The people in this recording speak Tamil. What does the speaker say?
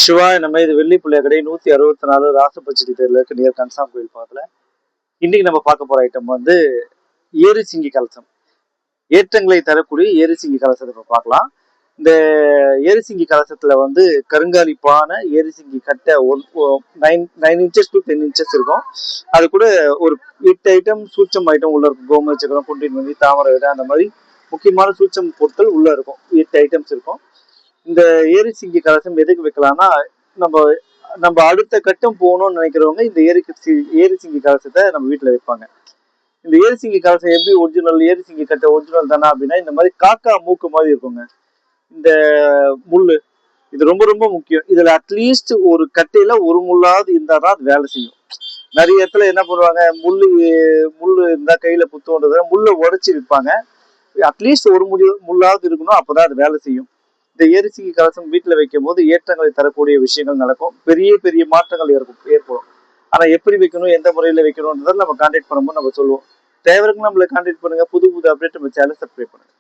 சிவா நம்ம இது வெள்ளி பிள்ளை கடை 164 ராசப்பச்சடி தெருல இருக்கு நியர் கன்சாம் கோயில் பக்கத்துல. இன்னைக்கு நம்ம பார்க்க போற ஐட்டம் வந்து ஏரிசிங்கி கலசம். ஏற்றங்களை தரக்கூடிய ஏரிசிங்கி கலசத்தை இப்ப பார்க்கலாம். இந்த ஏரிசிங்கி கலசத்துல வந்து கருங்காலிப்பான ஏரிசிங்கி கட்டை 9 inches to 10 inches இருக்கும். அது கூட ஒரு 8 ஐட்டம் சூச்சம் ஐட்டம் உள்ள இருக்கும். கோம சக்கரம், குண்டின் மணி, தாமரை விதை, அந்த மாதிரி முக்கியமான சூச்சம் பொருட்கள் உள்ள இருக்கும். 8 ஐட்டம்ஸ் இருக்கும். இந்த ஏரிசிங்கி கலசம் எதுக்கு வைக்கலாம்னா, நம்ம நம்ம அடுத்த கட்டம் போகணும்னு நினைக்கிறவங்க இந்த ஏரிசிங்கி கலசத்தை நம்ம வீட்டுல வைப்பாங்க. இந்த ஏரிசிங்கி கலசம் எப்படி ஒரிஜினல் ஏரிசிங்கி கட்டை ஒரிஜினல் தானா அப்படின்னா, இந்த மாதிரி காக்கா மூக்கு மாதிரி இருக்குங்க இந்த முள்ளு. இது ரொம்ப ரொம்ப முக்கியம். இதுல அட்லீஸ்ட் ஒரு கட்டையில ஒரு முள்ளாவது இருந்தாதான் அது வேலை செய்யும். நிறைய இடத்துல என்ன பண்ணுவாங்க, முள்ளு இருந்தா கையில குத்தோன்றத முள்ளை உடைச்சி விற்பாங்க. அட்லீஸ்ட் ஒரு முள்ளாவது இருக்கணும், அப்பதான் அது வேலை செய்யும். இந்த ஏரிசிங்கி கலசம் வீட்டுல வைக்கும் போது ஏற்றங்களை தரக்கூடிய விஷயங்கள் நடக்கும். பெரிய பெரிய மாற்றங்கள் ஏற்படும். ஆனா எப்படி வைக்கணும், எந்த முறையில வைக்கணும்ன்றதை நம்ம கான்டாக்ட் பண்ணும்போது நம்ம சொல்லுவோம். தேவைக்கு நம்மளை கான்டாக்ட் பண்ணுங்க. புது புது அப்டேட் நம்ம சேனல் சப்ஸ்கிரைப் பண்ணுங்க.